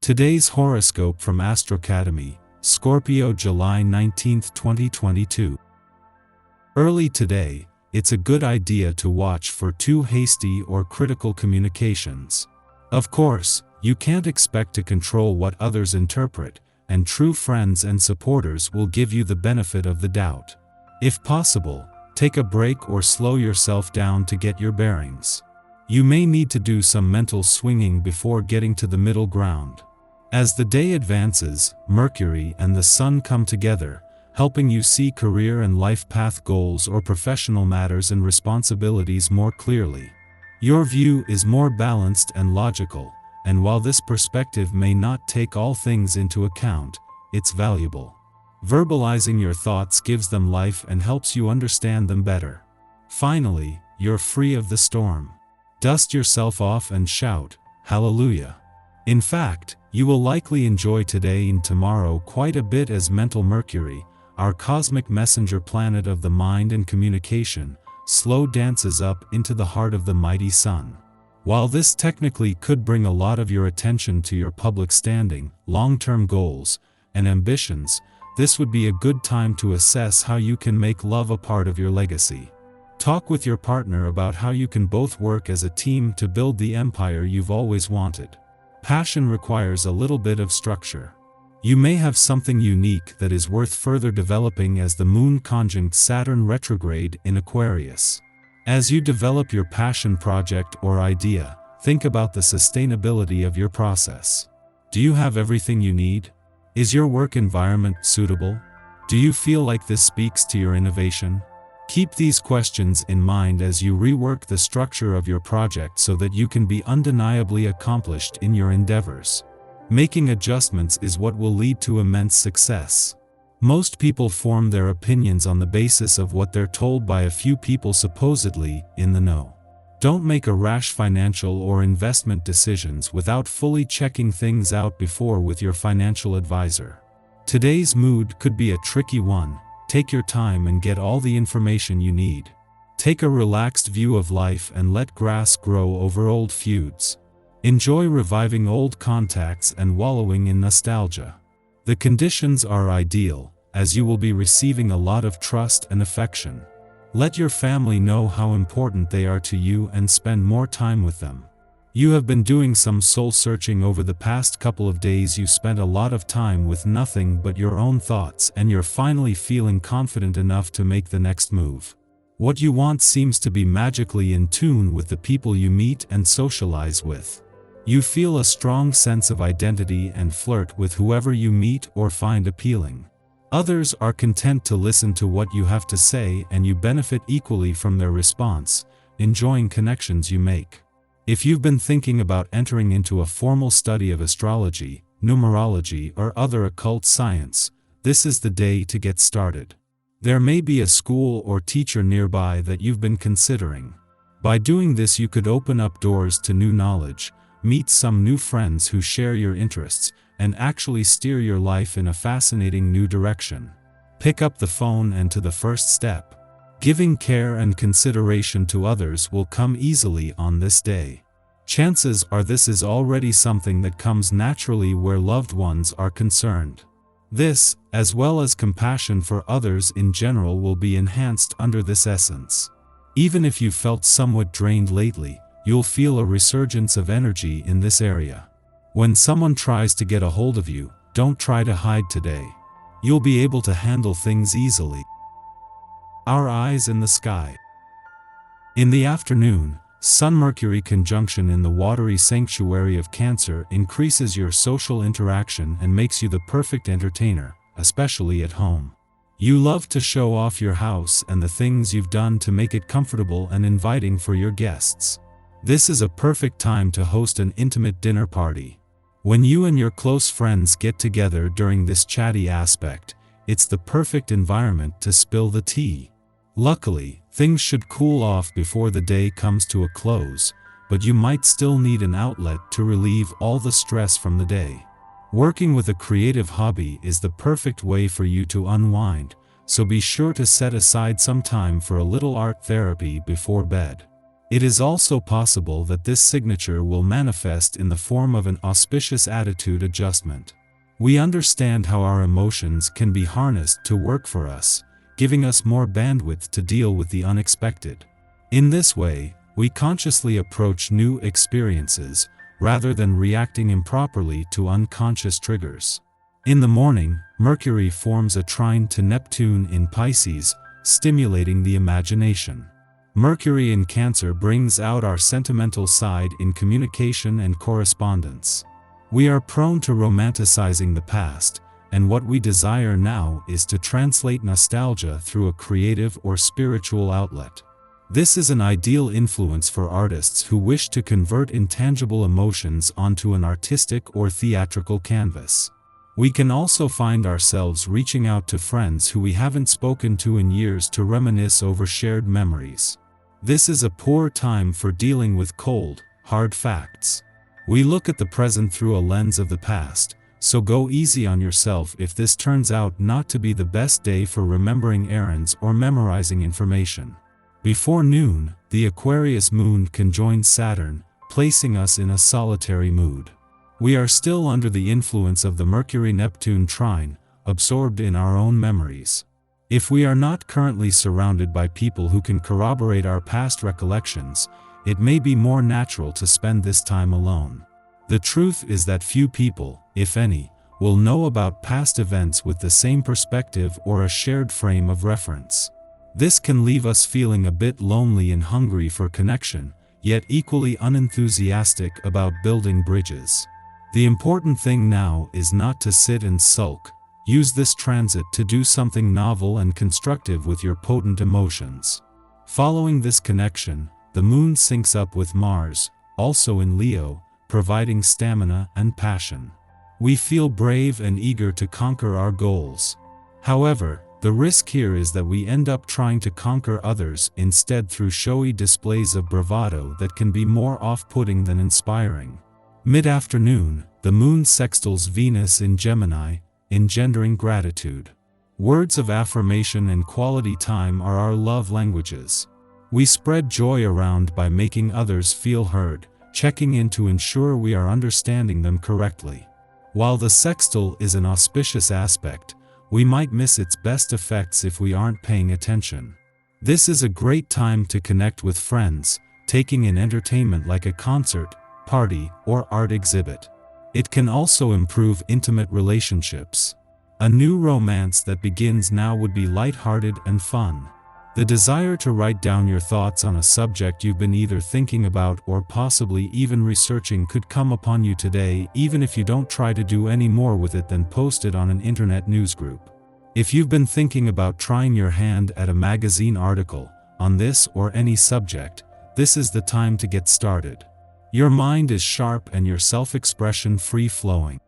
Today's horoscope from Astrocademy, Scorpio, July 19, 2022. Early today, it's a good idea to watch for too hasty or critical communications. Of course, you can't expect to control what others interpret, and true friends and supporters will give you the benefit of the doubt. If possible, take a break or slow yourself down to get your bearings. You may need to do some mental swinging before getting to the middle ground. As the day advances, Mercury and the Sun come together, helping you see career and life path goals or professional matters and responsibilities more clearly. Your view is more balanced and logical, and while this perspective may not take all things into account, it's valuable. Verbalizing your thoughts gives them life and helps you understand them better. Finally, you're free of the storm. Dust yourself off and shout, "Hallelujah." In fact, you will likely enjoy today and tomorrow quite a bit as mental Mercury, our cosmic messenger planet of the mind and communication, slow dances up into the heart of the mighty Sun. While this technically could bring a lot of your attention to your public standing, long-term goals, and ambitions, this would be a good time to assess how you can make love a part of your legacy. Talk with your partner about how you can both work as a team to build the empire you've always wanted. Passion requires a little bit of structure. You may have something unique that is worth further developing as the Moon conjunct Saturn retrograde in Aquarius. As you develop your passion project or idea, think about the sustainability of your process. Do you have everything you need? Is your work environment suitable? Do you feel like this speaks to your innovation? Keep these questions in mind as you rework the structure of your project so that you can be undeniably accomplished in your endeavors. Making adjustments is what will lead to immense success. Most people form their opinions on the basis of what they're told by a few people supposedly in the know. Don't make a rash financial or investment decisions without fully checking things out before with your financial advisor. Today's mood could be a tricky one. Take your time and get all the information you need. Take a relaxed view of life and let grass grow over old feuds. Enjoy reviving old contacts and wallowing in nostalgia. The conditions are ideal, as you will be receiving a lot of trust and affection. Let your family know how important they are to you and spend more time with them. You have been doing some soul searching over the past couple of days. You spent a lot of time with nothing but your own thoughts, and you're finally feeling confident enough to make the next move. What you want seems to be magically in tune with the people you meet and socialize with. You feel a strong sense of identity and flirt with whoever you meet or find appealing. Others are content to listen to what you have to say, and you benefit equally from their response, enjoying connections you make. If you've been thinking about entering into a formal study of astrology, numerology, or other occult science, this is the day to get started. There may be a school or teacher nearby that you've been considering. By doing this, you could open up doors to new knowledge, meet some new friends who share your interests, and actually steer your life in a fascinating new direction. Pick up the phone and to the first step. Giving care and consideration to others will come easily on this day. Chances are this is already something that comes naturally where loved ones are concerned. This, as well as compassion for others in general, will be enhanced under this essence. Even if you felt somewhat drained lately, you'll feel a resurgence of energy in this area. When someone tries to get a hold of you, don't try to hide today. You'll be able to handle things easily. Our eyes in the sky. In the afternoon, Sun-Mercury conjunction in the watery sanctuary of Cancer increases your social interaction and makes you the perfect entertainer, especially at home. You love to show off your house and the things you've done to make it comfortable and inviting for your guests. This is a perfect time to host an intimate dinner party. When you and your close friends get together during this chatty aspect, it's the perfect environment to spill the tea. Luckily, things should cool off before the day comes to a close, but you might still need an outlet to relieve all the stress from the day. Working with a creative hobby is the perfect way for you to unwind, so be sure to set aside some time for a little art therapy before bed. It is also possible that this signature will manifest in the form of an auspicious attitude adjustment. We understand how our emotions can be harnessed to work for us, giving us more bandwidth to deal with the unexpected. In this way, we consciously approach new experiences, rather than reacting improperly to unconscious triggers. In the morning, Mercury forms a trine to Neptune in Pisces, stimulating the imagination. Mercury in Cancer brings out our sentimental side in communication and correspondence. We are prone to romanticizing the past, and what we desire now is to translate nostalgia through a creative or spiritual outlet. This is an ideal influence for artists who wish to convert intangible emotions onto an artistic or theatrical canvas. We can also find ourselves reaching out to friends who we haven't spoken to in years to reminisce over shared memories. This is a poor time for dealing with cold, hard facts. We look at the present through a lens of the past, so go easy on yourself if this turns out not to be the best day for remembering errands or memorizing information. Before noon, the Aquarius moon conjoins Saturn, placing us in a solitary mood. We are still under the influence of the Mercury-Neptune trine, absorbed in our own memories. If we are not currently surrounded by people who can corroborate our past recollections, it may be more natural to spend this time alone. The truth is that few people, if any, will know about past events with the same perspective or a shared frame of reference. This can leave us feeling a bit lonely and hungry for connection, yet equally unenthusiastic about building bridges. The important thing now is not to sit and sulk. Use this transit to do something novel and constructive with your potent emotions. Following this connection, the moon syncs up with Mars, also in Leo, providing stamina and passion. We feel brave and eager to conquer our goals. However, the risk here is that we end up trying to conquer others instead through showy displays of bravado that can be more off-putting than inspiring. Mid-afternoon, the moon sextiles Venus in Gemini, engendering gratitude. Words of affirmation and quality time are our love languages. We spread joy around by making others feel heard, checking in to ensure we are understanding them correctly. While the sextile is an auspicious aspect, we might miss its best effects if we aren't paying attention. This is a great time to connect with friends, taking in entertainment like a concert, party, or art exhibit. It can also improve intimate relationships. A new romance that begins now would be lighthearted and fun. The desire to write down your thoughts on a subject you've been either thinking about or possibly even researching could come upon you today, even if you don't try to do any more with it than post it on an internet news group. If you've been thinking about trying your hand at a magazine article on this or any subject, this is the time to get started. Your mind is sharp and your self-expression free-flowing.